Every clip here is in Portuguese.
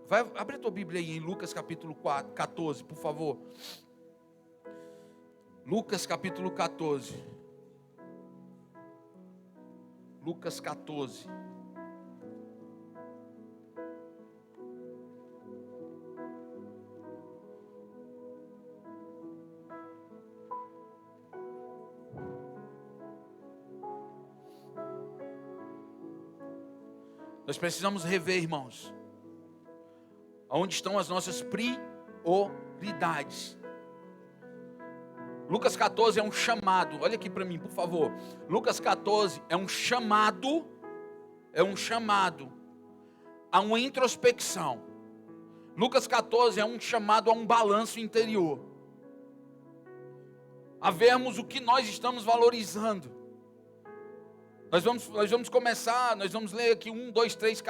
Abre a tua Bíblia aí em Lucas capítulo 14, por favor. Lucas capítulo 14. Lucas 14. Nós precisamos rever, irmãos, aonde estão as nossas prioridades. Lucas 14 é um chamado, olha aqui para mim, por favor. Lucas 14 é um chamado a uma introspecção. Lucas 14 é um chamado a um balanço interior, a vermos o que nós estamos valorizando. Nós vamos começar, nós vamos ler aqui 1, 2, 3,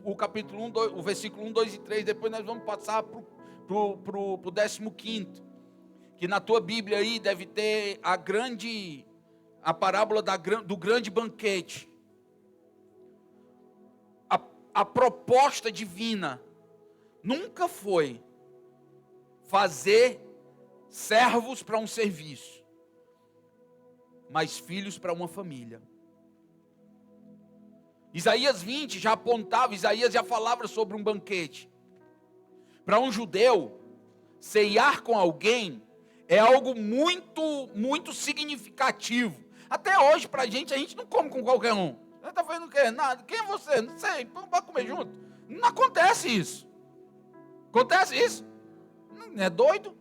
o capítulo 1, 2, o versículo 1, 2 e 3, depois nós vamos passar para o 15º, que na tua Bíblia aí deve ter a parábola do grande banquete. A proposta divina nunca foi fazer servos para um serviço, mas filhos para uma família. Isaías 20 já apontava, Isaías já falava sobre um banquete. Para um judeu, ceiar com alguém é algo muito, muito significativo. Até hoje, para a gente não come com qualquer um. Você está fazendo o quê? Nada. Quem é você? Não sei. Vamos comer junto. Não acontece isso. Acontece isso? Não é doido?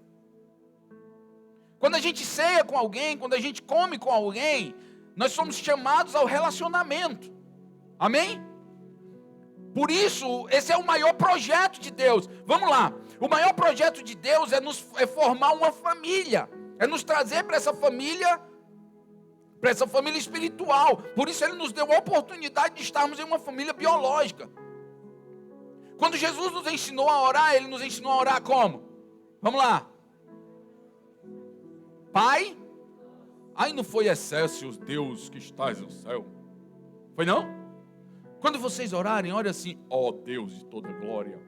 Quando a gente ceia com alguém, quando a gente come com alguém, nós somos chamados ao relacionamento. Amém? Por isso, esse é o maior projeto de Deus. Vamos lá. O maior projeto de Deus é formar uma família. É nos trazer para essa família espiritual. Por isso Ele nos deu a oportunidade de estarmos em uma família biológica. Quando Jesus nos ensinou a orar, Ele nos ensinou a orar como? Vamos lá. Pai. Aí não foi Excelsius, Deus que estás no céu. Foi não? Quando vocês orarem, ore assim, ó Deus de toda glória.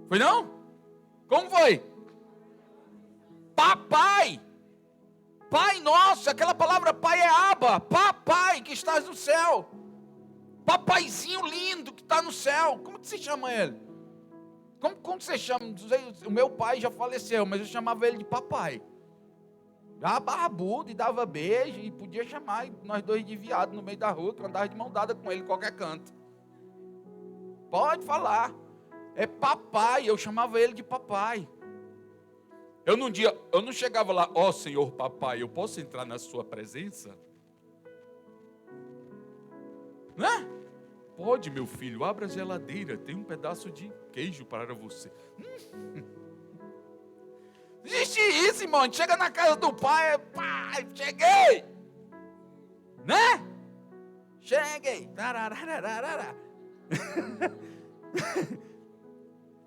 Foi não? Como foi? Papai. Pai nosso, aquela palavra pai é Abba. Papai que estás no céu. Papaizinho lindo que está no céu. Como que se chama ele? Como você chama? O meu pai já faleceu, mas eu chamava ele de papai. Já barbudo e dava beijo e podia chamar nós dois de viado no meio da rua, que eu andava de mão dada com ele em qualquer canto. Pode falar. É papai, eu chamava ele de papai. Eu não chegava lá, ó Senhor papai, eu posso entrar na sua presença? Né? Pode, meu filho, abra a geladeira, tem um pedaço de queijo para você. Existe isso, irmão. A gente chega na casa do pai, pai, cheguei. Né? Cheguei.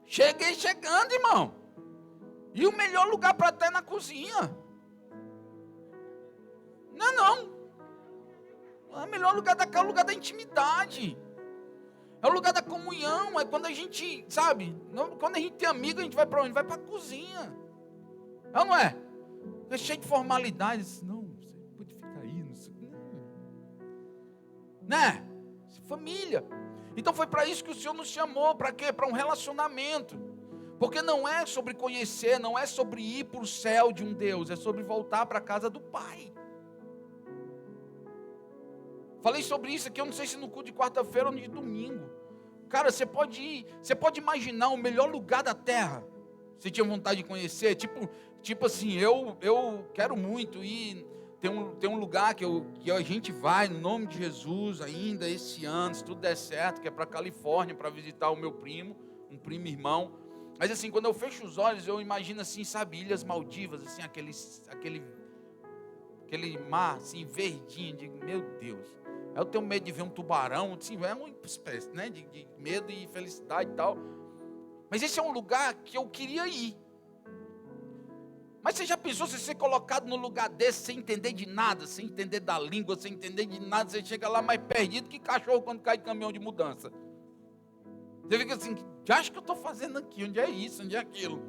Cheguei chegando, irmão. E o melhor lugar para estar é na cozinha. Não. O melhor lugar é o lugar da intimidade. É o lugar da comunhão. É quando a gente, sabe, quando a gente tem amigo, a gente vai para onde? Vai para a cozinha. Não é? É cheio de formalidades. Não, você pode ficar aí. Não sei. Né? Família. Então foi para isso que o Senhor nos chamou. Para quê? Para um relacionamento. Porque não é sobre conhecer, não é sobre ir para o céu de um Deus. É sobre voltar para a casa do Pai. Falei sobre isso aqui, eu não sei se no culto de quarta-feira ou de domingo. Cara, você pode imaginar o melhor lugar da terra. Você tinha vontade de conhecer? Tipo assim, eu quero muito ir. Tem um lugar que a gente vai, no nome de Jesus, ainda esse ano, se tudo der certo, que é para a Califórnia, para visitar o meu primo, um primo irmão. Mas assim, quando eu fecho os olhos, eu imagino assim, sabe, Ilhas Maldivas, assim, aquele mar, assim, verdinho, de meu Deus. Eu tenho medo de ver um tubarão, assim, é uma espécie, né, de medo e felicidade e tal. Mas esse é um lugar que eu queria ir. Mas você já pensou se ser colocado num lugar desse, sem entender de nada, sem entender da língua, sem entender de nada, você chega lá mais perdido que cachorro quando cai de caminhão de mudança. Você fica assim, já acho que eu estou fazendo aqui, onde é isso, onde é aquilo?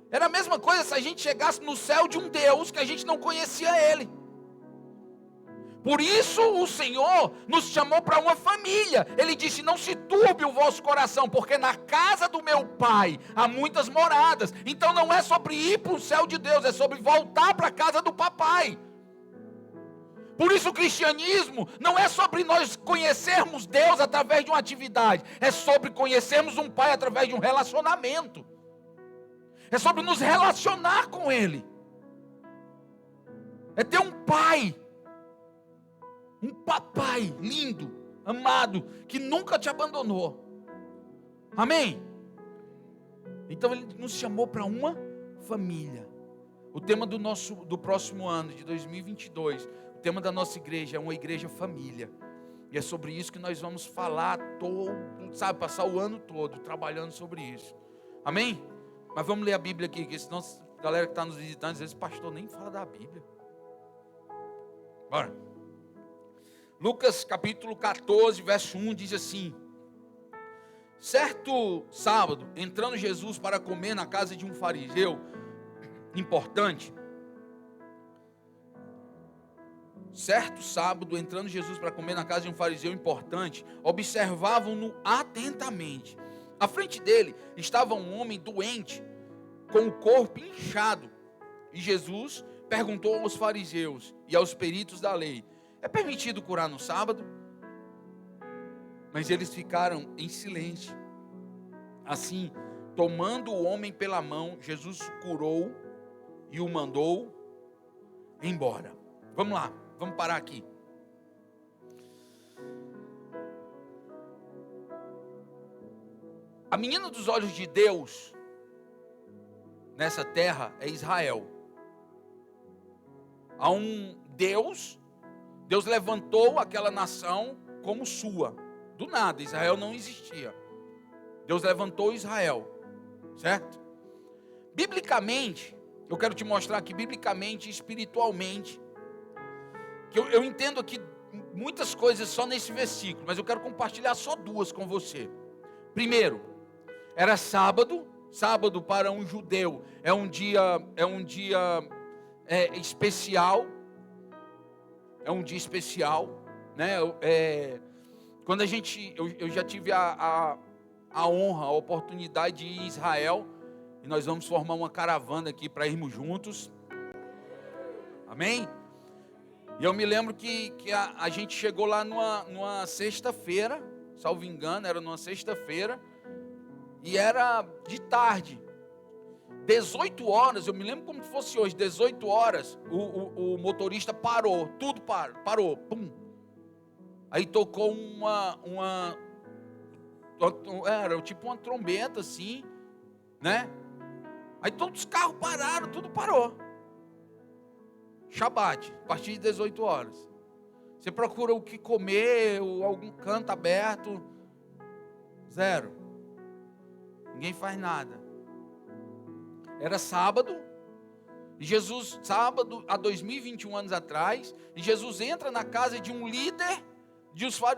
Era a mesma coisa se a gente chegasse no céu de um Deus que a gente não conhecia Ele. Por isso o Senhor nos chamou para uma família. Ele disse, não se turbe o vosso coração, porque na casa do meu Pai há muitas moradas. Então não é sobre ir para o céu de Deus, é sobre voltar para a casa do papai. Por isso o cristianismo não é sobre nós conhecermos Deus através de uma atividade. É sobre conhecermos um Pai através de um relacionamento. É sobre nos relacionar com Ele. É ter um Pai. Um papai lindo, amado, que nunca te abandonou. Amém? Então Ele nos chamou para uma família. O tema do próximo ano, de 2022, o tema da nossa igreja é uma igreja família. E é sobre isso que nós vamos falar passar o ano todo trabalhando sobre isso. Amém? Mas vamos ler a Bíblia aqui, porque senão a galera que está nos visitando, às vezes, pastor, nem fala da Bíblia. Bora. Lucas capítulo 14, verso 1 diz assim: certo sábado, entrando Jesus para comer na casa de um fariseu importante. Certo sábado, entrando Jesus para comer na casa de um fariseu importante, observavam-no atentamente. À frente dele estava um homem doente, com o corpo inchado. E Jesus perguntou aos fariseus e aos peritos da lei: é permitido curar no sábado? Mas eles ficaram em silêncio. Assim, tomando o homem pela mão, Jesus curou e o mandou embora. Vamos lá, vamos parar aqui. A menina dos olhos de Deus nessa terra é Israel. Há um Deus levantou aquela nação como sua. Do nada, Israel não existia. Deus levantou Israel, certo? Biblicamente, eu quero te mostrar aqui, biblicamente e espiritualmente, que eu entendo aqui muitas coisas só nesse versículo, mas eu quero compartilhar só duas com você. Primeiro, era sábado. Sábado para um judeu é um dia especial. É um dia especial, né? Quando eu já tive a honra, a oportunidade de ir em Israel, e nós vamos formar uma caravana aqui para irmos juntos. Amém? E eu me lembro que a gente chegou lá numa sexta-feira, salvo engano, era numa sexta-feira, e era de tarde. 18 horas, eu me lembro como se fosse hoje, 18 horas, o motorista parou, tudo parou, pum. Aí tocou era tipo uma trombeta assim, né? Aí todos os carros pararam, tudo parou. Shabat, a partir de 18 horas. Você procura o que comer, algum canto aberto, zero. Ninguém faz nada. Era sábado, e Jesus, sábado, há 2021 anos atrás, e Jesus entra na casa de um líder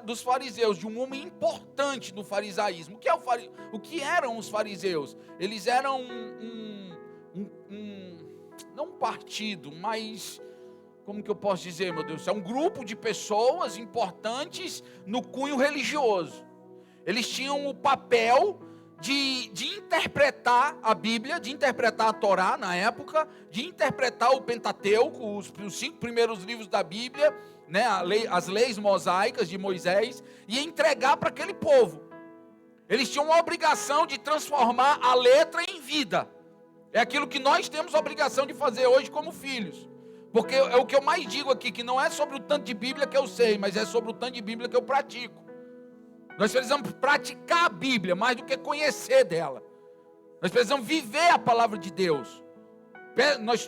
dos fariseus, de um homem importante do farisaísmo. O que eram os fariseus? Eles eram não um partido, mas, como que eu posso dizer, meu Deus? É um grupo de pessoas importantes no cunho religioso. Eles tinham o papel de interpretar a Bíblia, de interpretar a Torá na época, de interpretar o Pentateuco, os 5 primeiros livros da Bíblia, né, as leis mosaicas de Moisés, e entregar para aquele povo. Eles tinham a obrigação de transformar a letra em vida. É aquilo que nós temos a obrigação de fazer hoje como filhos. Porque é o que eu mais digo aqui, que não é sobre o tanto de Bíblia que eu sei, mas é sobre o tanto de Bíblia que eu pratico. Nós precisamos praticar a Bíblia mais do que conhecer dela. Nós precisamos viver a palavra de Deus.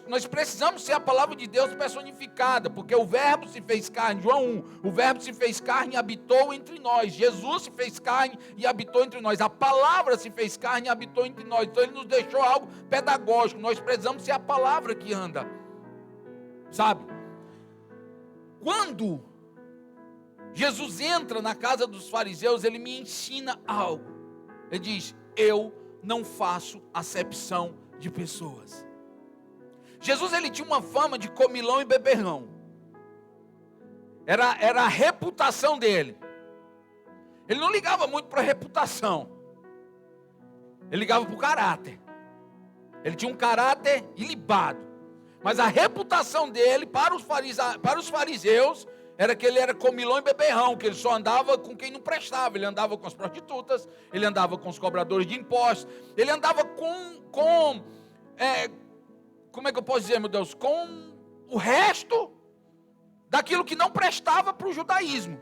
Nós precisamos ser a palavra de Deus personificada, porque o verbo se fez carne, João 1, o verbo se fez carne e habitou entre nós. Jesus se fez carne e habitou entre nós. A palavra se fez carne e habitou entre nós. Então Ele nos deixou algo pedagógico. Nós precisamos ser a palavra que anda. Sabe? Quando Jesus entra na casa dos fariseus, Ele me ensina algo. Ele diz: eu não faço acepção de pessoas. Jesus, ele tinha uma fama de comilão e beberrão. Era a reputação dele. Ele não ligava muito para a reputação. Ele ligava para o caráter. Ele tinha um caráter ilibado. Mas a reputação dele para os fariseus era que ele era comilão e beberrão, que ele só andava com quem não prestava. Ele andava com as prostitutas, ele andava com os cobradores de impostos, ele andava como é que eu posso dizer, meu Deus? Com o resto daquilo que não prestava para o judaísmo.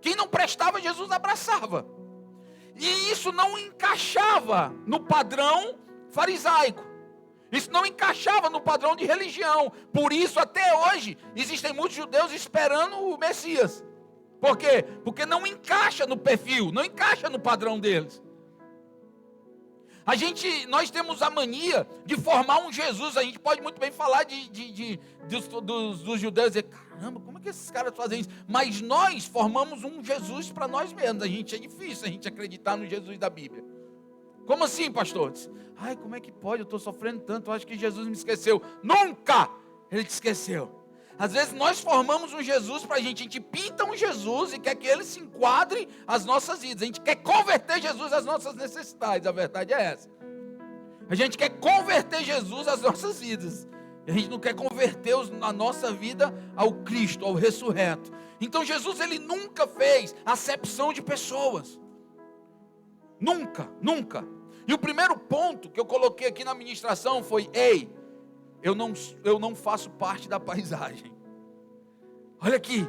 Quem não prestava, Jesus abraçava. E isso não encaixava no padrão farisaico. Isso não encaixava no padrão de religião. Por isso, até hoje, existem muitos judeus esperando o Messias. Por quê? Porque não encaixa no perfil, não encaixa no padrão deles. Nós temos a mania de formar um Jesus. A gente pode muito bem falar dos judeus e dizer: caramba, como é que esses caras fazem isso? Mas nós formamos um Jesus para nós mesmos. É difícil a gente acreditar no Jesus da Bíblia. Como assim, pastor? Ai, como é que pode? Eu estou sofrendo tanto, eu acho que Jesus me esqueceu. Nunca ele te esqueceu. Às vezes nós formamos um Jesus para a gente pinta um Jesus e quer que ele se enquadre às nossas vidas. A gente quer converter Jesus às nossas necessidades, a verdade é essa. A gente quer converter Jesus às nossas vidas. A gente não quer converter a nossa vida ao Cristo, ao ressurreto. Então Jesus, ele nunca fez acepção de pessoas. Nunca, nunca. E o primeiro ponto que eu coloquei aqui na ministração foi: ei, eu não faço parte da paisagem. Olha aqui.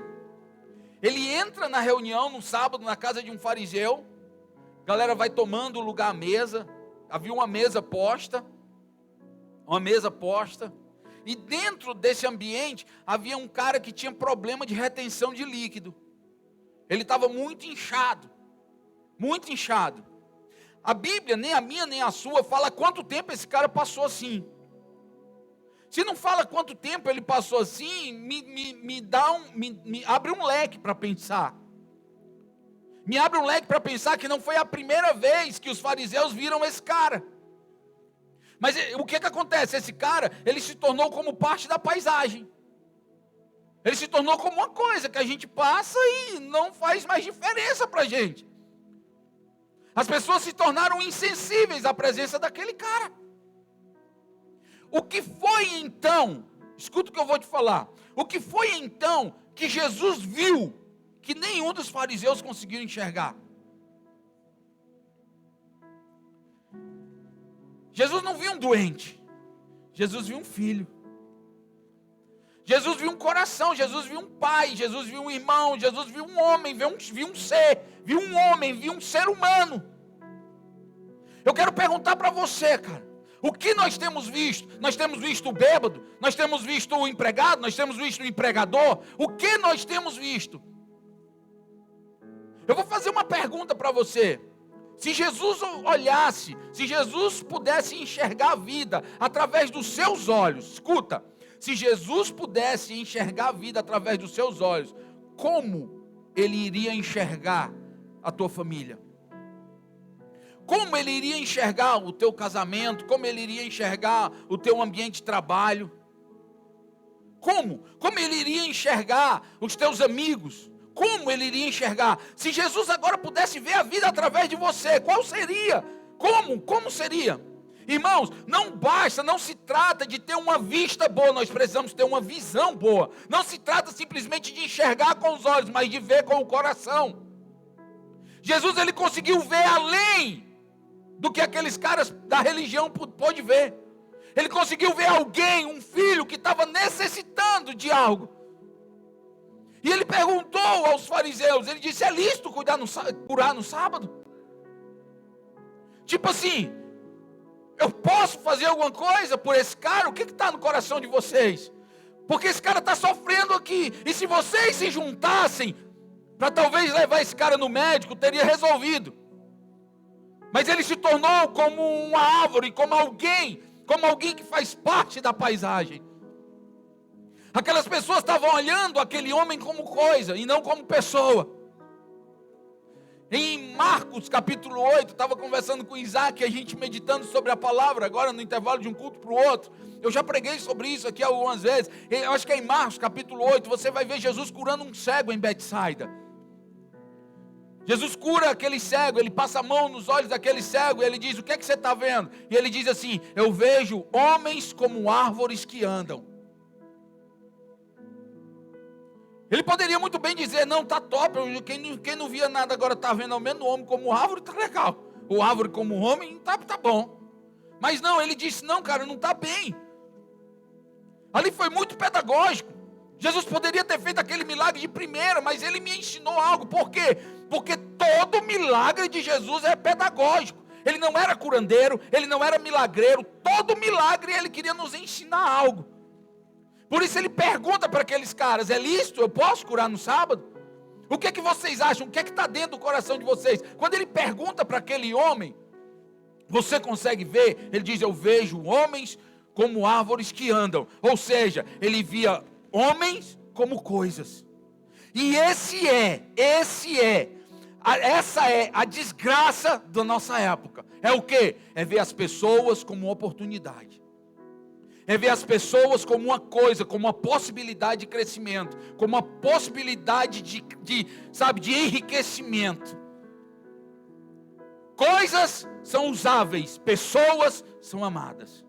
Ele entra na reunião no sábado na casa de um fariseu. A galera vai tomando lugar à mesa. Havia uma mesa posta. E dentro desse ambiente havia um cara que tinha problema de retenção de líquido. Ele estava muito inchado. Muito inchado. A Bíblia, nem a minha nem a sua, fala quanto tempo esse cara passou assim. Se não fala quanto tempo ele passou assim, me abre um leque para pensar. Me abre um leque para pensar que não foi a primeira vez que os fariseus viram esse cara. Mas o que acontece? Esse cara, ele se tornou como parte da paisagem. Ele se tornou como uma coisa que a gente passa e não faz mais diferença para a gente. As pessoas se tornaram insensíveis à presença daquele cara. O que foi então, escuta o que eu vou te falar, o que foi então que Jesus viu que nenhum dos fariseus conseguiu enxergar? Jesus não viu um doente, Jesus viu um filho. Jesus viu um coração, Jesus viu um pai, Jesus viu um irmão, Jesus viu um homem, viu um ser, viu um homem, viu um ser humano. Eu quero perguntar para você, cara, o que nós temos visto? Nós temos visto o bêbado, nós temos visto o empregado, nós temos visto o empregador. O que nós temos visto? Eu vou fazer uma pergunta para você. Se Jesus olhasse, se Jesus pudesse enxergar a vida através dos seus olhos, escuta, se Jesus pudesse enxergar a vida através dos seus olhos, como ele iria enxergar a tua família? Como ele iria enxergar o teu casamento? Como ele iria enxergar o teu ambiente de trabalho? Como? Como ele iria enxergar os teus amigos? Como ele iria enxergar? Se Jesus agora pudesse ver a vida através de você, qual seria? Como seria? Irmãos, não basta, não se trata de ter uma vista boa, nós precisamos ter uma visão boa. Não se trata simplesmente de enxergar com os olhos, mas de ver com o coração. Jesus, ele conseguiu ver além do que aqueles caras da religião pôde ver. Ele conseguiu ver alguém, um filho que estava necessitando de algo. E ele perguntou aos fariseus, ele disse: é lícito curar no sábado? Tipo assim, eu posso fazer alguma coisa por esse cara? O que está no coração de vocês? Porque esse cara está sofrendo aqui. E se vocês se juntassem para talvez levar esse cara no médico, teria resolvido. Mas ele se tornou como uma árvore, como alguém que faz parte da paisagem. Aquelas pessoas estavam olhando aquele homem como coisa e não como pessoa. Em Marcos capítulo 8, estava conversando com o Isaac, a gente meditando sobre a palavra, agora no intervalo de um culto para o outro. Eu já preguei sobre isso aqui algumas vezes. Eu acho que é em Marcos capítulo 8, você vai ver Jesus curando um cego em Betsaida. Jesus cura aquele cego, ele passa a mão nos olhos daquele cego, e ele diz: o que é que você está vendo? E ele diz assim: eu vejo homens como árvores que andam. Ele poderia muito bem dizer: não, está top, quem não via nada agora está vendo ao menos o homem como árvore, está legal. O árvore como homem, tá bom. Mas não, ele disse: não, cara, não está bem. Ali foi muito pedagógico. Jesus poderia ter feito aquele milagre de primeira, mas ele me ensinou algo. Por quê? Porque todo milagre de Jesus é pedagógico. Ele não era curandeiro, ele não era milagreiro. Todo milagre ele queria nos ensinar algo. Por isso ele pergunta para aqueles caras: é lícito? Eu posso curar no sábado? O que é que vocês acham? O que é que está dentro do coração de vocês? Quando ele pergunta para aquele homem, você consegue ver? Ele diz: eu vejo homens como árvores que andam. Ou seja, ele via homens como coisas. E essa é a desgraça da nossa época. É o quê? É ver as pessoas como uma oportunidade. É ver as pessoas como uma coisa, como uma possibilidade de crescimento, como uma possibilidade de enriquecimento. Coisas são usáveis, pessoas são amadas.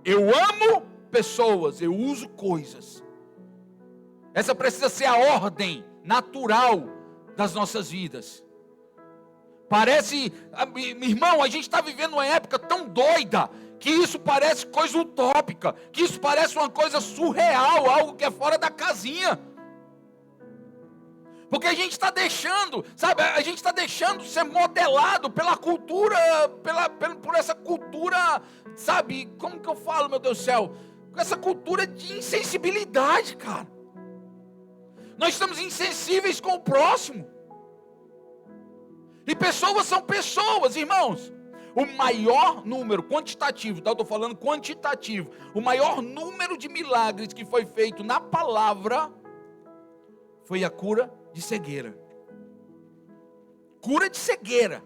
Eu amo pessoas, eu uso coisas. Essa precisa ser a ordem natural das nossas vidas. Parece, irmão, a gente está vivendo uma época tão doida, que isso parece coisa utópica, que isso parece uma coisa surreal, algo que é fora da casinha. Porque a gente está deixando, a gente está deixando ser modelado pela cultura, por essa cultura, como que eu falo, meu Deus do céu? Com essa cultura de insensibilidade, cara. Nós estamos insensíveis com o próximo. E pessoas são pessoas, irmãos. O maior número quantitativo, eu estou falando quantitativo, o maior número de milagres que foi feito na palavra foi a cura de cegueira. Cura de cegueira.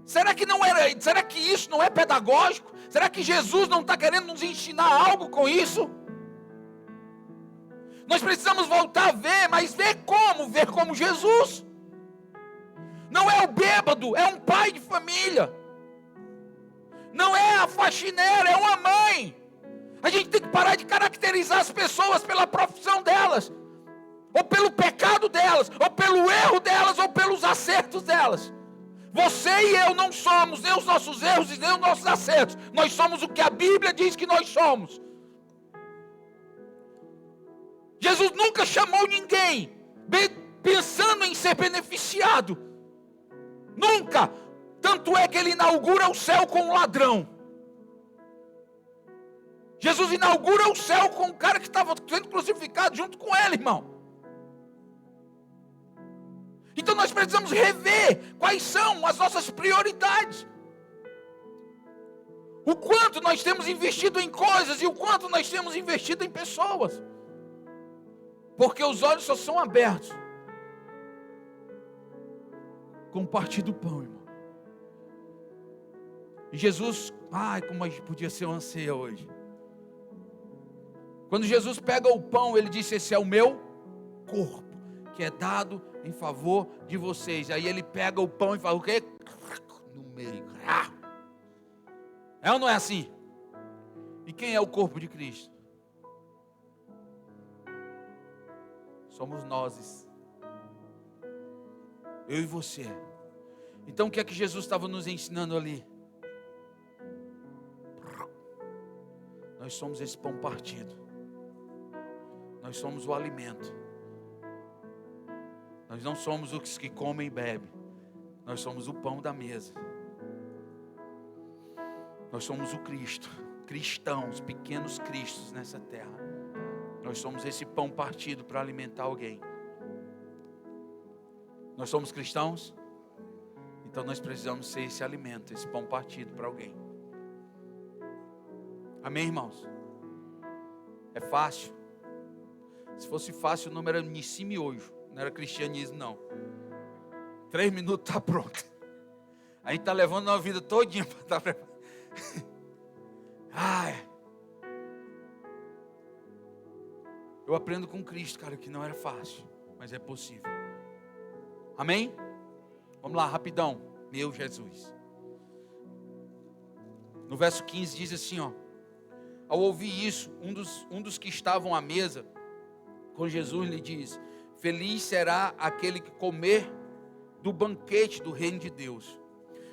Será que isso não é pedagógico? Será que Jesus não está querendo nos ensinar algo com isso? Nós precisamos voltar a ver, mas ver como? Ver como Jesus. Não é o bêbado, é um pai de família. Não é a faxineira, é uma mãe. A gente tem que parar de caracterizar as pessoas pela profissão delas, ou pelo pecado delas, ou pelo erro delas, ou pelos acertos delas. Você e eu não somos nem os nossos erros e nem os nossos acertos. Nós somos o que a Bíblia diz que nós somos. Jesus nunca chamou ninguém pensando em ser beneficiado. Nunca. Tanto é que ele inaugura o céu com um ladrão. Jesus inaugura o céu com um cara que estava sendo crucificado junto com ele, irmão. Então nós precisamos rever quais são as nossas prioridades. O quanto nós temos investido em coisas e o quanto nós temos investido em pessoas. Porque os olhos só são abertos com o partir do pão, irmão. E Jesus, como podia ser uma ceia hoje. Quando Jesus pega o pão, ele disse: esse é o meu corpo, que é dado em favor de vocês. Aí ele pega o pão e fala o quê? No meio. É ou não é assim? E quem é o corpo de Cristo? Somos nós. Eu e você. Então o que é que Jesus estava nos ensinando ali? Nós somos esse pão partido. Nós somos o alimento. Nós não somos os que comem e bebem. Nós somos o pão da mesa. Nós somos o Cristo. Cristãos, pequenos cristos nessa terra. Nós somos esse pão partido para alimentar alguém. Nós somos cristãos? Então nós precisamos ser esse alimento, esse pão partido para alguém. Amém, irmãos? É fácil? Se fosse fácil, o nome era Nissim Miojo. Não era cristianismo, não. 3 minutos está pronto. A gente está levando uma vida todinha para estar preparado. Ai. Eu aprendo com Cristo, cara, que não era fácil, mas é possível. Amém? Vamos lá, rapidão. Meu Jesus. No verso 15 diz assim, ó. Ao ouvir isso, um dos que estavam à mesa com Jesus lhe diz: feliz será aquele que comer do banquete do reino de Deus.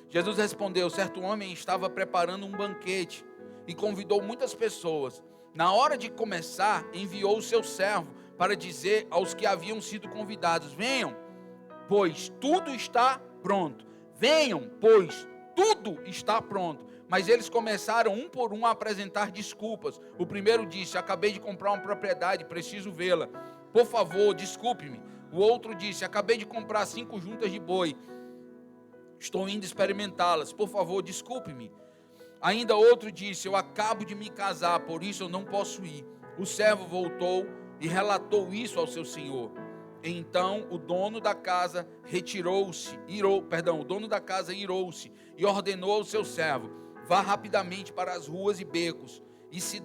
Jesus respondeu: certo homem estava preparando um banquete e convidou muitas pessoas. Na hora de começar, enviou o seu servo para dizer aos que haviam sido convidados: venham, pois tudo está pronto. Venham, pois tudo está pronto. Mas eles começaram um por um a apresentar desculpas. O primeiro disse: acabei de comprar uma propriedade, preciso vê-la. Por favor, desculpe-me. O outro disse: acabei de comprar 5 juntas de boi, estou indo experimentá-las. Por favor, desculpe-me. Ainda outro disse: eu acabo de me casar, por isso eu não posso ir. O servo voltou e relatou isso ao seu senhor. Então o dono da casa irou-se e ordenou ao seu servo: vá rapidamente para as ruas e becos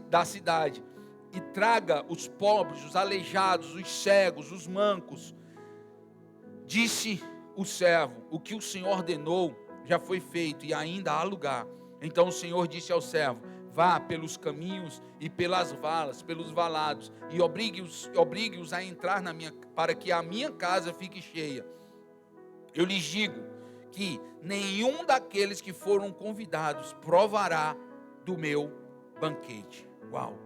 da cidade e traga os pobres, os aleijados, os cegos, os mancos. Disse o servo: o que o Senhor ordenou já foi feito e ainda há lugar. Então o Senhor disse ao servo: vá pelos caminhos e pelas valas, pelos valados, e obrigue-os a entrar para que a minha casa fique cheia. Eu lhes digo que nenhum daqueles que foram convidados provará do meu banquete. Uau!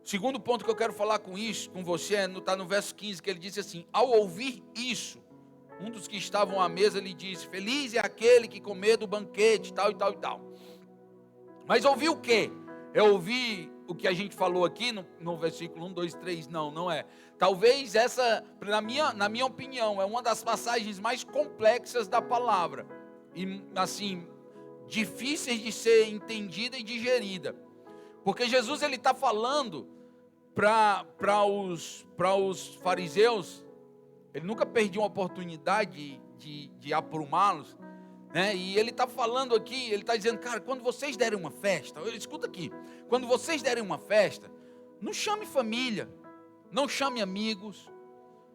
O segundo ponto que eu quero falar com você, está no verso 15, que ele disse assim: ao ouvir isso, um dos que estavam à mesa lhe disse: feliz é aquele que comer do banquete, tal e tal e tal. Mas ouviu o quê? Eu ouvi o que a gente falou aqui no versículo 1, 2, 3, não é. Talvez essa, na minha opinião, é uma das passagens mais complexas da palavra. E assim, difíceis de ser entendida e digerida. Porque Jesus ele está falando para os fariseus, ele nunca perdia uma oportunidade de aprumá-los, né? E ele está falando aqui, ele está dizendo: cara, quando vocês derem uma festa, escuta aqui, quando vocês derem uma festa, não chame família, não chame amigos,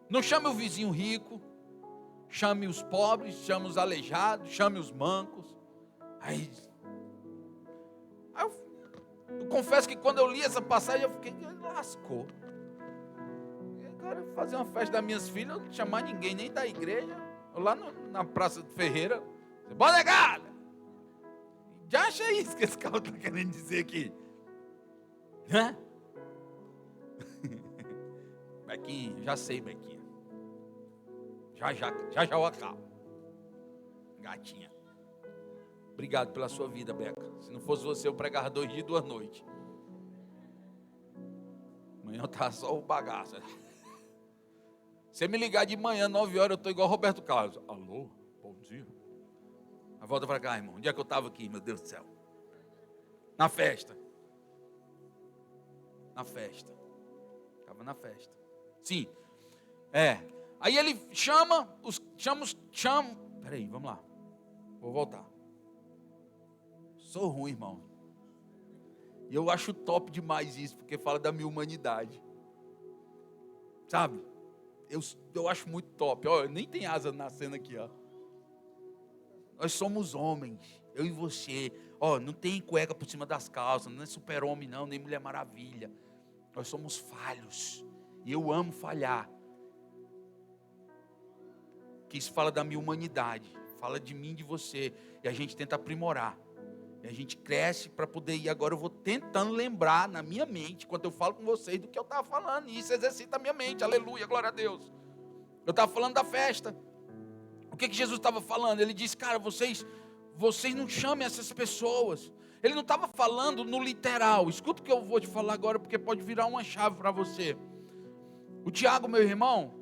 não chame o vizinho rico, chame os pobres, chame os aleijados, chame os mancos. Aí eu confesso que quando eu li essa passagem, eu fiquei: lascou. Agora fazer uma festa das minhas filhas, não chamar ninguém, nem da igreja, lá na Praça de Ferreira, bora negada! Já acha isso que esse cara está querendo dizer aqui? Né? Bequinha, já sei, Bequinha. Já eu acabo. Gatinha. Obrigado pela sua vida, Beca. Se não fosse você, eu pregava 2 dias e 2 noites. Amanhã tá só o bagaço. Você me ligar de manhã, 9 horas, eu estou igual Roberto Carlos. Alô, bom dia. Aí volta para cá, irmão. Onde é que eu estava aqui, meu Deus do céu? Na festa. Na festa. Estava na festa. Sim. Aí ele chama. Peraí, vamos lá. Vou voltar. Sou ruim, irmão. E eu acho top demais isso, porque fala da minha humanidade. Sabe? Eu acho muito top. Ó, nem tem asa nascendo aqui, ó. Nós somos homens, eu e você. Ó, não tem cueca por cima das calças, não é super-homem não, nem Mulher Maravilha. Nós somos falhos. E eu amo falhar. Que isso fala da minha humanidade, fala de mim e de você. E a gente tenta aprimorar. E a gente cresce para poder ir. Agora eu vou tentando lembrar na minha mente, quando eu falo com vocês, do que eu estava falando. E isso exercita a minha mente. Aleluia, glória a Deus. Eu estava falando da festa. O que Jesus estava falando? Ele disse: cara, vocês não chamem essas pessoas. Ele não estava falando no literal. Escuta o que eu vou te falar agora, porque pode virar uma chave para você. O Tiago, meu irmão,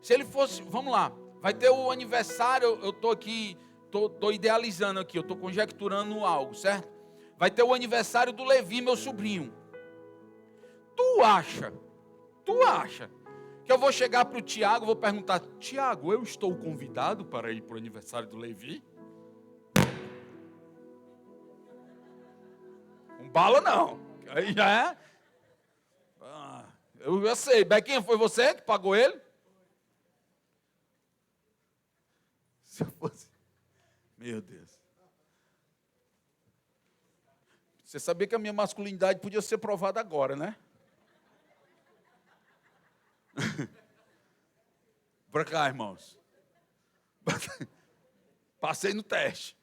se ele fosse, vamos lá, vai ter o aniversário, eu estou aqui, estou idealizando aqui, eu estou conjecturando algo, certo? Vai ter o aniversário do Levi, meu sobrinho. Tu acha Que eu vou chegar para o Tiago, vou perguntar: Tiago, eu estou convidado para ir para o aniversário do Levi? Um bala não. Aí já é. Eu já sei. Bequinha, foi você que pagou ele? Se eu fosse. Meu Deus. Você sabia que a minha masculinidade podia ser provada agora, né? Para cá, irmãos. Passei no teste.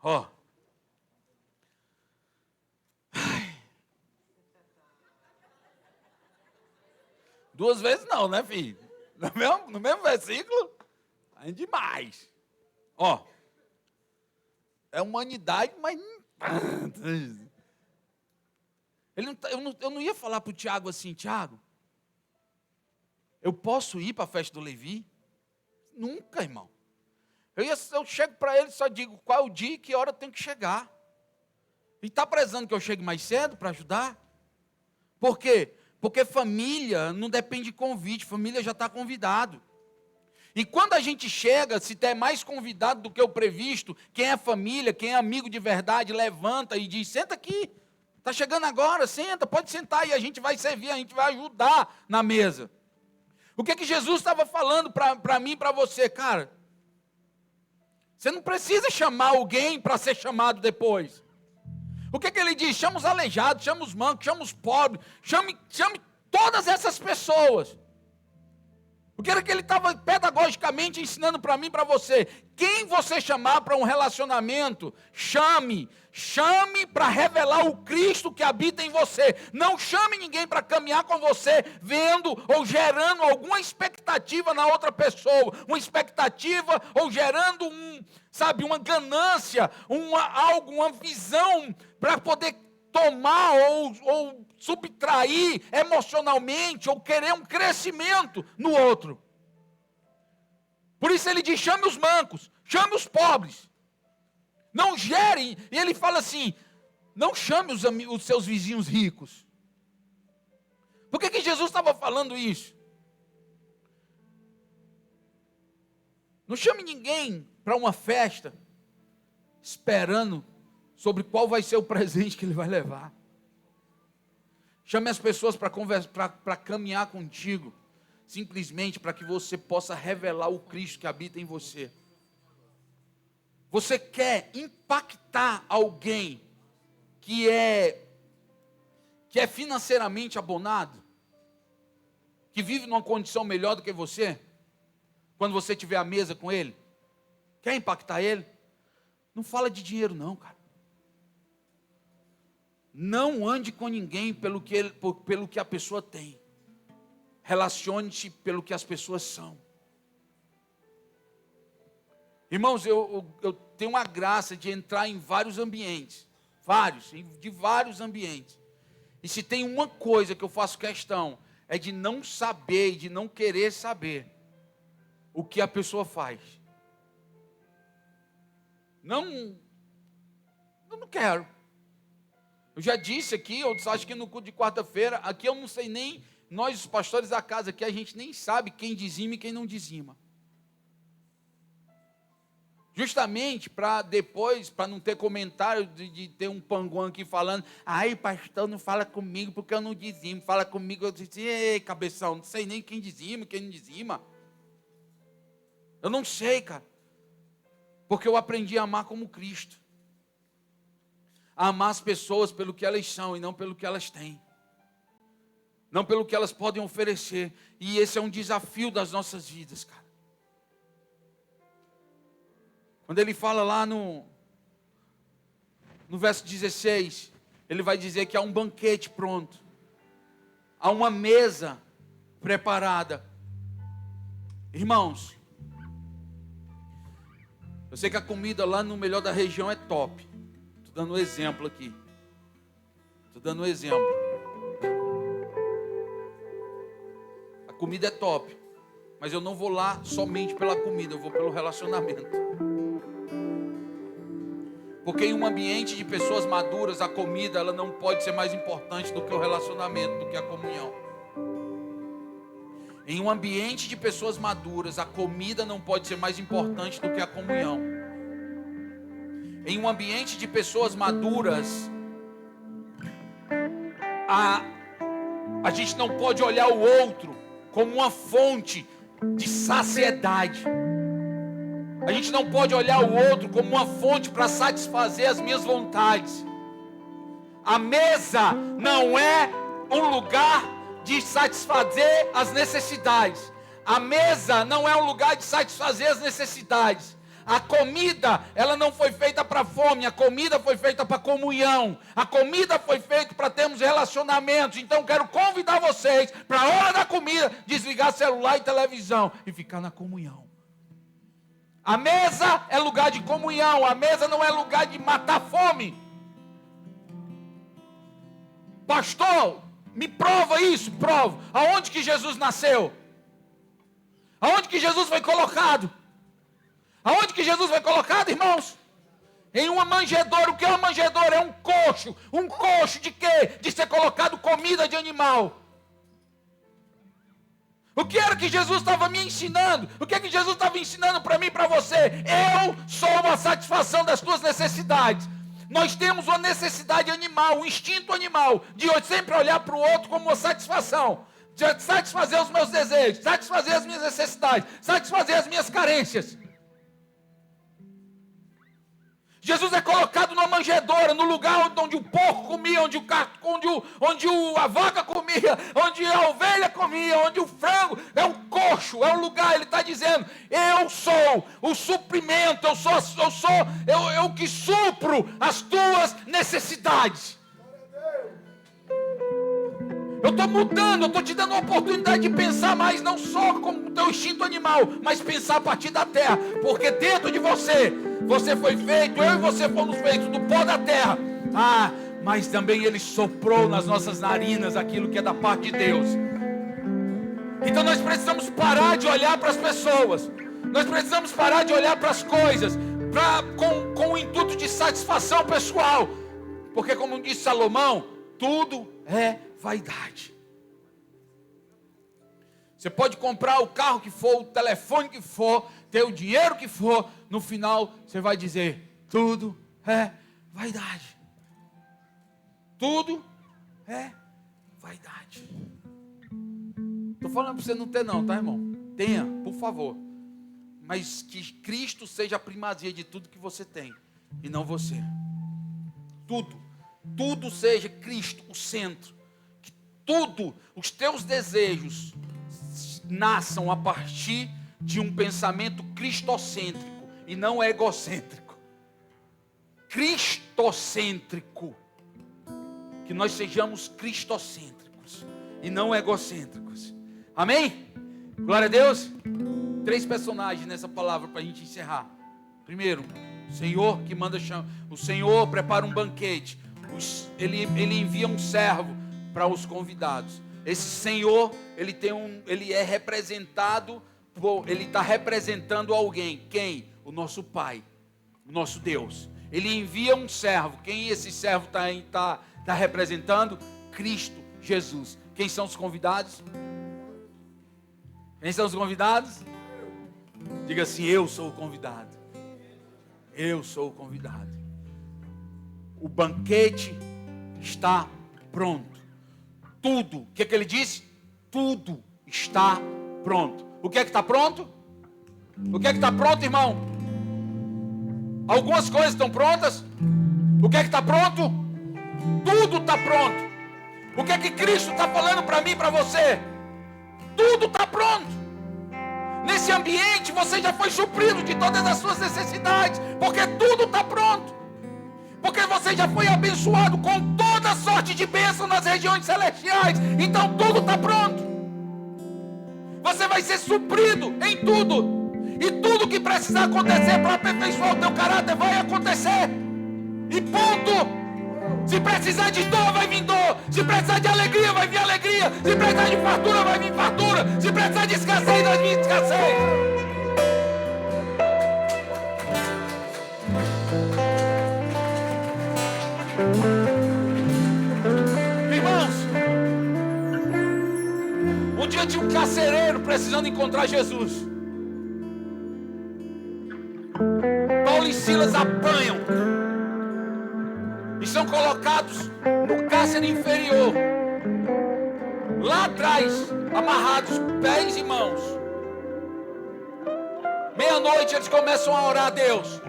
Ó. Duas vezes não, né, filho? No mesmo versículo? Ainda demais. Ó. É humanidade, mas... Eu não ia falar para o Tiago assim: Tiago, eu posso ir para a festa do Levi? Nunca, irmão. Eu chego para ele e só digo qual é o dia e que hora eu tenho que chegar. E está prezando que eu chegue mais cedo para ajudar? Por quê? Porque família não depende de convite, família já está convidado. E quando a gente chega, se tem mais convidado do que o previsto, quem é família, quem é amigo de verdade, levanta e diz: senta aqui, está chegando agora, senta, pode sentar, e a gente vai servir, a gente vai ajudar na mesa. O que Jesus estava falando para mim e para você? Cara, você não precisa chamar alguém para ser chamado depois. O que ele diz? Chama os aleijados, chama os mancos, chama os pobres, chame todas essas pessoas. O que era que ele estava pedagogicamente ensinando para mim e para você? Quem você chamar para um relacionamento, chame para revelar o Cristo que habita em você. Não chame ninguém para caminhar com você, vendo ou gerando alguma expectativa na outra pessoa, uma expectativa ou gerando uma ganância, uma visão para poder tomar ou subtrair emocionalmente, ou querer um crescimento no outro. Por isso ele diz: chame os mancos, chame os pobres. Não gerem, e ele fala assim: não chame os seus vizinhos ricos. Por que Jesus estava falando isso? Não chame ninguém para uma festa esperando sobre qual vai ser o presente que ele vai levar. Chame as pessoas para caminhar contigo, simplesmente para que você possa revelar o Cristo que habita em você. Você quer impactar alguém que é financeiramente abonado, que vive numa condição melhor do que você, quando você estiver à mesa com ele? Quer impactar ele? Não fala de dinheiro não, cara. Não ande com ninguém pelo que a pessoa tem. Relacione-se pelo que as pessoas são. Irmãos, eu tenho a graça de entrar em vários ambientes. De vários ambientes. E se tem uma coisa que eu faço questão, é de não saber e de não querer saber o que a pessoa faz. Eu não quero. Eu já disse aqui, eu acho que no culto de quarta-feira, aqui eu não sei nem, nós os pastores da casa aqui, a gente nem sabe quem dizima e quem não dizima. Justamente para depois, para não ter comentário de ter um panguão aqui falando: ai, pastor, não fala comigo porque eu não dizimo, fala comigo. Eu disse: ei, cabeção, não sei nem quem dizima, quem não dizima. Eu não sei, cara, porque eu aprendi a amar como Cristo. A amar as pessoas pelo que elas são e não pelo que elas têm. Não pelo que elas podem oferecer. E esse é um desafio das nossas vidas, cara. Quando ele fala lá no verso 16, ele vai dizer que há um banquete pronto. Há uma mesa preparada. Irmãos, eu sei que a comida lá no melhor da região é top. Estou dando um exemplo aqui. A comida é top. Mas eu não vou lá somente pela comida, eu vou pelo relacionamento. Porque em um ambiente de pessoas maduras, a comida ela não pode ser mais importante do que o relacionamento, do que a comunhão. Em um ambiente de pessoas maduras, a comida não pode ser mais importante do que a comunhão. Em um ambiente de pessoas maduras, a gente não pode olhar o outro como uma fonte de saciedade. A gente não pode olhar o outro como uma fonte para satisfazer as minhas vontades. A mesa não é um lugar de satisfazer as necessidades. A mesa não é um lugar de satisfazer as necessidades. A comida, ela não foi feita para fome, a comida foi feita para comunhão. A comida foi feita para termos relacionamentos. Então quero convidar vocês para a hora da comida desligar celular e televisão e ficar na comunhão. A mesa é lugar de comunhão, a mesa não é lugar de matar fome. Pastor, me prova isso. Provo. Aonde que Jesus nasceu? Aonde que Jesus foi colocado? Aonde que Jesus foi colocado, irmãos? Em uma manjedoura. O que é uma manjedoura? É um coxo. Um coxo de quê? De ser colocado comida de animal. O que era que Jesus estava me ensinando? O que é que Jesus estava ensinando para mim e para você? Eu sou a satisfação das tuas necessidades. Nós temos uma necessidade animal, um instinto animal, de sempre olhar para o outro como uma satisfação. De satisfazer os meus desejos, satisfazer as minhas necessidades, satisfazer as minhas carências. Jesus é colocado numa manjedoura, no lugar onde o porco comia, onde a vaca comia, onde a ovelha comia, onde o frango, é um coxo, é um lugar. Ele está dizendo, eu sou o suprimento, eu que supro as tuas necessidades. Eu estou mudando, eu estou te dando a oportunidade de pensar mais, não só como o teu instinto animal, mas pensar a partir da terra, porque dentro de você foi feito, eu e você fomos feitos do pó da terra. Mas também Ele soprou nas nossas narinas aquilo que é da parte de Deus. Então nós precisamos parar de olhar para as pessoas, nós precisamos parar de olhar para as coisas, com o intuito de satisfação pessoal, porque como disse Salomão, tudo é vaidade. Você pode comprar o carro que for, o telefone que for, ter o dinheiro que for, no final você vai dizer, tudo é vaidade. Tudo é vaidade. Estou falando para você não ter não, tá, irmão? Tenha, por favor. Mas que Cristo seja a primazia de tudo que você tem, e não você. Tudo seja Cristo o centro. Que tudo, os teus desejos nasçam a partir de um pensamento cristocêntrico e não egocêntrico. Cristocêntrico. Que nós sejamos cristocêntricos e não egocêntricos. Amém? Glória a Deus. 3 personagens nessa palavra para a gente encerrar. Primeiro, o Senhor que manda chamar. O Senhor prepara um banquete. Ele envia um servo para os convidados. Esse Senhor, ele é representado, ele está representando alguém. Quem? O nosso Pai, o nosso Deus. Ele envia um servo. Quem esse servo está representando? Cristo Jesus. Quem são os convidados? Quem são os convidados? Diga assim, eu sou o convidado. Eu sou o convidado. O banquete está pronto. Tudo, o que ele disse? Tudo está pronto. O que é que está pronto? O que é que está pronto, irmão? Algumas coisas estão prontas. O que é que está pronto? Tudo está pronto. O que é que Cristo está falando para mim e para você? Tudo está pronto. Nesse ambiente você já foi suprido de todas as suas necessidades, porque tudo está pronto. Porque você já foi abençoado com toda sorte de bênção nas regiões celestiais. Então tudo está pronto. Você vai ser suprido em tudo. E tudo que precisar acontecer para aperfeiçoar o teu caráter vai acontecer. E ponto. Se precisar de dor, vai vir dor. Se precisar de alegria, vai vir alegria. Se precisar de fartura, vai vir fartura. Se precisar de escassez, vai vir escassez. Irmãos, um dia tinha um cara carcereiro precisando encontrar Jesus. Paulo e Silas apanham e são colocados no cárcere inferior, lá atrás, amarrados pés e mãos. Meia-noite eles começam a orar a Deus,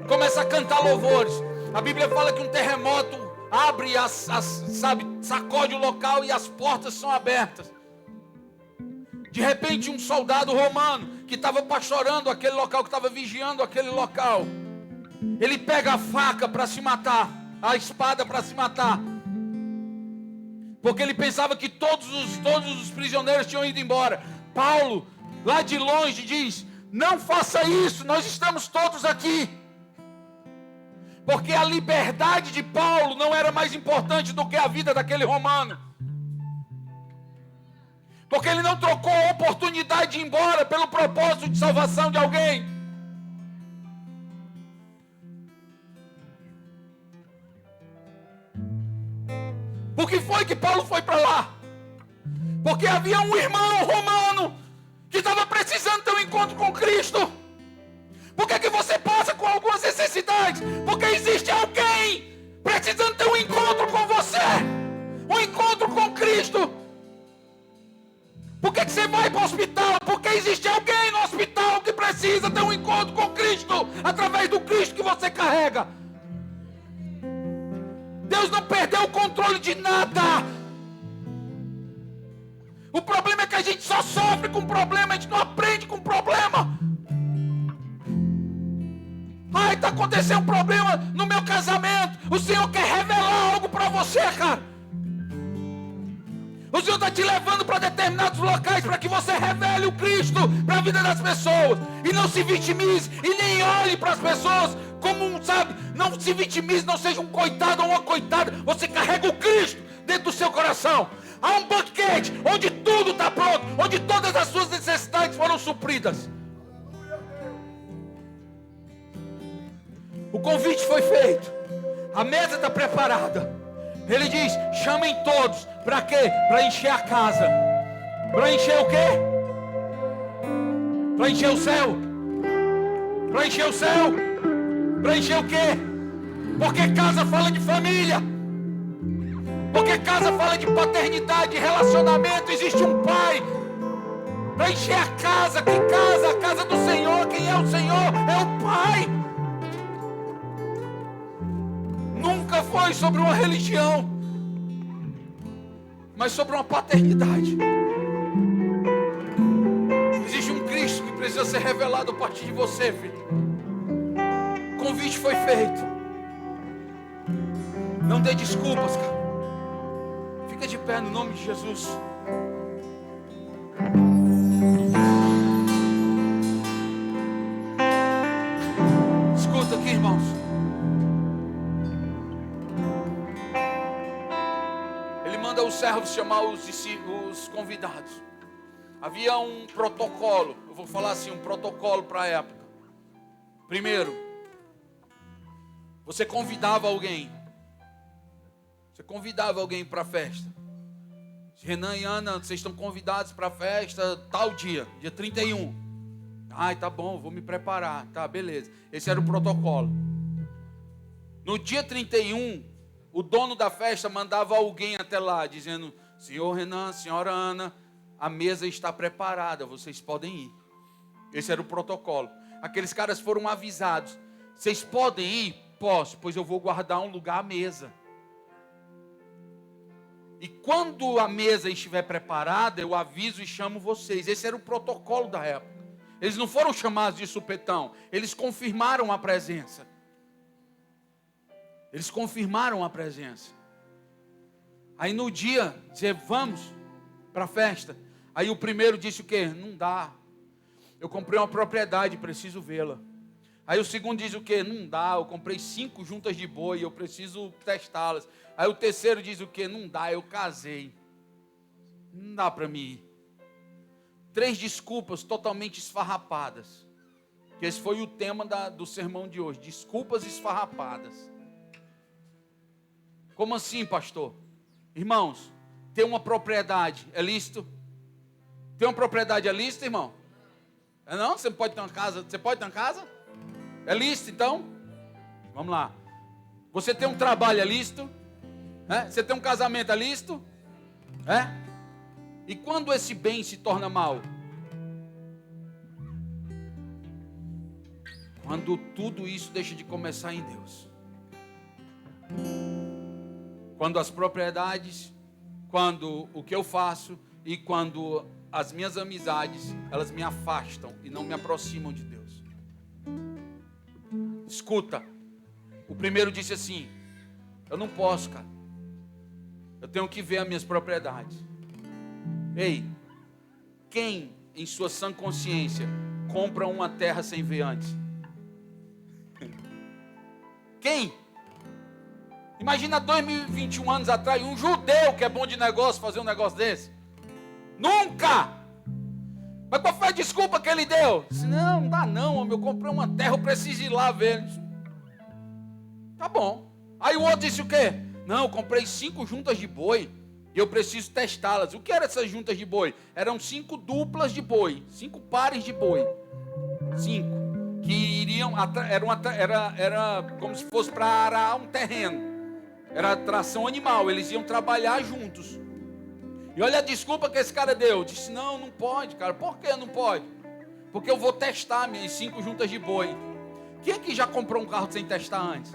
começam a cantar louvores. A Bíblia fala que um terremoto abre, sacode o local e as portas são abertas. De repente um soldado romano que estava pastorando aquele local, que estava vigiando aquele local, ele pega a faca para se matar, a espada para se matar, porque ele pensava que todos os prisioneiros tinham ido embora. Paulo, lá de longe, diz: não faça isso, nós estamos todos aqui. Porque a liberdade de Paulo não era mais importante do que a vida daquele romano. Porque ele não trocou a oportunidade de ir embora pelo propósito de salvação de alguém. Por que foi que Paulo foi para lá? Porque havia um irmão romano que estava precisando ter um encontro com Cristo. Por que você passa com algumas necessidades? Porque existe alguém precisando ter um encontro com você, um encontro com Cristo. Por que você vai para o hospital? Porque existe alguém no hospital que precisa ter um encontro com Cristo, através do Cristo que você carrega. Deus não perdeu o controle de nada. O problema é que a gente só sofre com problema, a gente não aprende com problema. Ai, está acontecendo um problema no meu casamento. O Senhor quer revelar algo para você, cara. O Senhor está te levando para determinados locais para que você revele o Cristo para a vida das pessoas. E não se vitimize e nem olhe para as pessoas como um, sabe, não se vitimize, não seja um coitado ou uma coitada. Você carrega o Cristo dentro do seu coração. Há um banquete onde tudo está pronto, onde todas as suas necessidades foram supridas. O convite foi feito, a mesa está preparada. Ele diz: chamem todos. Para quê? Para encher a casa. Para encher o quê? Para encher o céu. Para encher o céu. Para encher o quê? Porque casa fala de família. Porque casa fala de paternidade, de relacionamento. Existe um pai. Para encher a casa. Que casa? A casa do Senhor. Quem é o Senhor? É o Pai. Nunca foi sobre uma religião, mas sobre uma paternidade. Existe um Cristo que precisa ser revelado a partir de você, filho. O convite foi feito. Não dê desculpas, cara. Fica de pé no nome de Jesus. Escuta aqui, irmãos. Os servos chamar os convidados. Havia um protocolo, eu vou falar assim, um protocolo para a época. Primeiro, você convidava alguém. Você convidava alguém para a festa. Renan e Ana, vocês estão convidados para a festa tal dia, dia 31. Ai, tá bom, vou me preparar. Tá, beleza. Esse era o protocolo. No dia 31, o dono da festa mandava alguém até lá, dizendo: senhor Renan, senhora Ana, a mesa está preparada, vocês podem ir. Esse era o protocolo. Aqueles caras foram avisados: vocês podem ir? Posso, pois eu vou guardar um lugar à mesa. E quando a mesa estiver preparada, eu aviso e chamo vocês. Esse era o protocolo da época. Eles não foram chamados de supetão, eles confirmaram a presença. Eles confirmaram a presença. Aí no dia, dizer: vamos para a festa. Aí o primeiro disse o quê? Não dá. Eu comprei uma propriedade, preciso vê-la. Aí o segundo diz o quê? Não dá, eu comprei 5 juntas de boi, eu preciso testá-las. Aí o terceiro diz o quê? Não dá, eu casei. Não dá para mim ir. 3 desculpas totalmente esfarrapadas. Esse foi o tema do sermão de hoje. Desculpas esfarrapadas. Como assim, pastor? Irmãos, ter uma propriedade é lícito? Tem uma propriedade é lícita, irmão? É não? Você pode ter uma casa? Você pode ter uma casa? É lícito, então? Vamos lá. Você tem um trabalho, é lícito? É? Você tem um casamento, é lícito? É? E quando esse bem se torna mal? Quando tudo isso deixa de começar em Deus. Quando as propriedades, quando o que eu faço e quando as minhas amizades, elas me afastam e não me aproximam de Deus. Escuta, o primeiro disse assim: eu não posso, cara. Eu tenho que ver as minhas propriedades. Ei, quem em sua sã consciência compra uma terra sem ver antes? Quem? Imagina 2021 anos atrás, um judeu que é bom de negócio fazer um negócio desse. Nunca! Mas qual foi a desculpa que ele deu? Disse, não dá não, homem, eu comprei uma terra, eu preciso ir lá ver. Disse, tá bom. Aí o outro disse o quê? Não, eu comprei 5 juntas de boi e eu preciso testá-las. O que eram essas juntas de boi? Eram 5 duplas de boi, 5 pares de boi. 5. Que iriam, era como se fosse para arar um terreno. Era tração animal, eles iam trabalhar juntos. E olha a desculpa que esse cara deu. Disse, não pode, cara. Por que não pode? Porque eu vou testar minhas 5 juntas de boi. Quem é que já comprou um carro sem testar antes?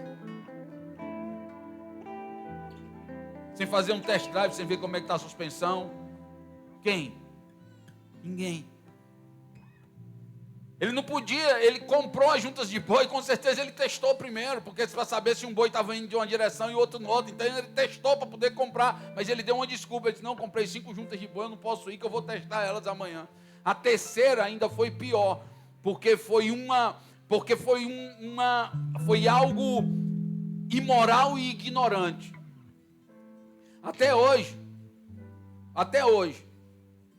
Sem fazer um test drive, sem ver como é que está a suspensão? Quem? Ninguém. Ele não podia, ele comprou as juntas de boi, com certeza ele testou primeiro, porque para saber se um boi estava indo de uma direção e o outro no outro, então ele testou para poder comprar, mas ele deu uma desculpa, ele disse, não, comprei 5 juntas de boi, eu não posso ir, que eu vou testar elas amanhã. A terceira ainda foi pior, porque foi algo imoral e ignorante. Até hoje,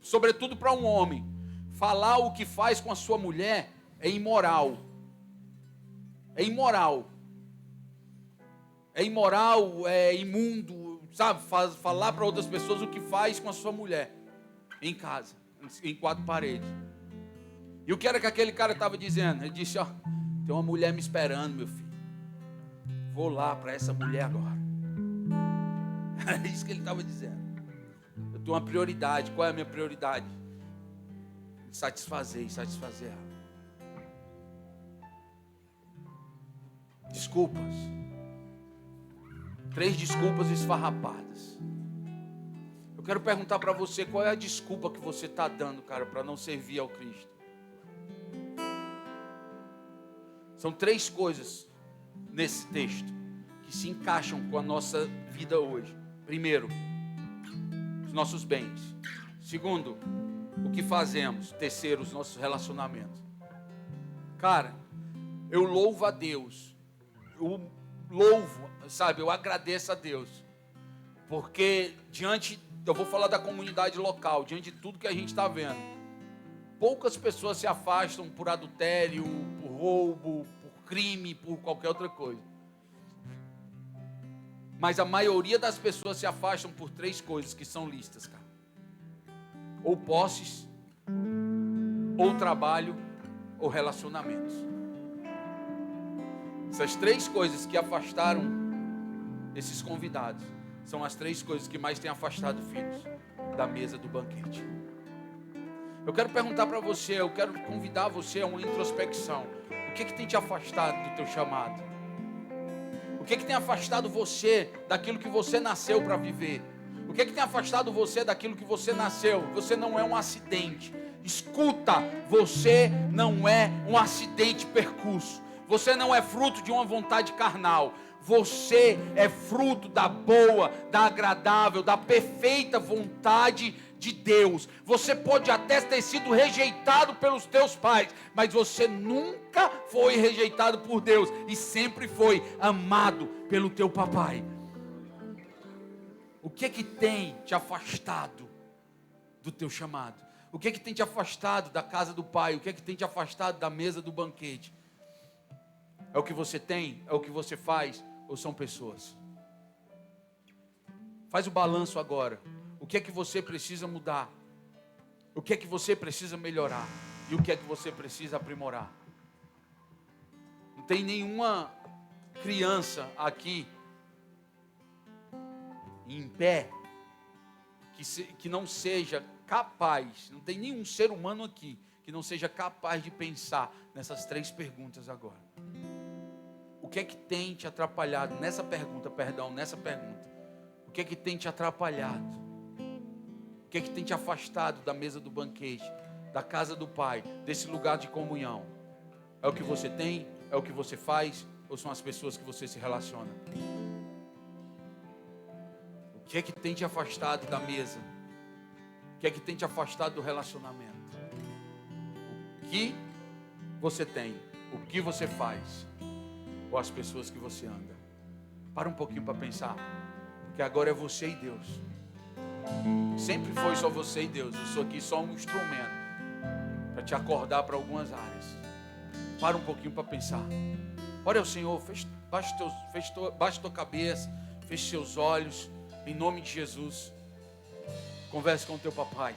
sobretudo para um homem, falar o que faz com a sua mulher é imoral. É imoral. É imoral, é imundo, sabe? Falar para outras pessoas o que faz com a sua mulher em casa, em 4 paredes. E o que era que aquele cara estava dizendo? Ele disse, ó, tem uma mulher me esperando, meu filho. Vou lá para essa mulher agora. É isso que ele estava dizendo. Eu tenho uma prioridade. Qual é a minha prioridade? Satisfazer ela. Desculpas. 3 desculpas esfarrapadas. Eu quero perguntar para você, qual é a desculpa que você está dando, cara, para não servir ao Cristo? São 3 coisas nesse texto que se encaixam com a nossa vida hoje. Primeiro, os nossos bens. Segundo, o que fazemos. Terceiro, os nossos relacionamentos. Cara, eu louvo a Deus. Eu agradeço a Deus. Porque eu vou falar da comunidade local, diante de tudo que a gente está vendo. Poucas pessoas se afastam por adultério, por roubo, por crime, por qualquer outra coisa. Mas a maioria das pessoas se afastam por 3 coisas que são listas, cara. Ou posses, ou trabalho, ou relacionamentos. Essas 3 coisas que afastaram esses convidados são as 3 coisas que mais têm afastado filhos da mesa do banquete. Eu quero perguntar para você, eu quero convidar você a uma introspecção. O que tem te afastado do teu chamado? O que tem afastado você daquilo que você nasceu para viver? O que tem afastado você daquilo que você nasceu? Você não é um acidente. Escuta, você não é um acidente percurso. Você não é fruto de uma vontade carnal. Você é fruto da boa, da agradável, da perfeita vontade de Deus. Você pode até ter sido rejeitado pelos teus pais, mas você nunca foi rejeitado por Deus e sempre foi amado pelo teu papai. O que tem te afastado do teu chamado? O que tem te afastado da casa do pai? O que tem te afastado da mesa do banquete? É o que você tem? É o que você faz? Ou são pessoas? Faz o balanço agora. O que é que você precisa mudar? O que é que você precisa melhorar? E o que é que você precisa aprimorar? Não tem nenhuma criança aqui em pé que não seja capaz, não tem nenhum ser humano aqui que não seja capaz de pensar nessas 3 perguntas agora. O que é que tem te atrapalhado nessa pergunta? O que é que tem te atrapalhado? O que é que tem te afastado da mesa do banquete, da casa do Pai, desse lugar de comunhão? É o que você tem? É o que você faz? Ou são as pessoas que você se relaciona? O que é que tem te afastado da mesa? O que é que tem te afastado do relacionamento? O que você tem? O que você faz? Ou as pessoas que você anda? Para um pouquinho para pensar. Porque agora é você e Deus. Sempre foi só você e Deus. Eu sou aqui só um instrumento para te acordar para algumas áreas. Para um pouquinho para pensar. Ore ao Senhor, baixe tua cabeça, feche seus olhos, em nome de Jesus. Converse com o teu papai.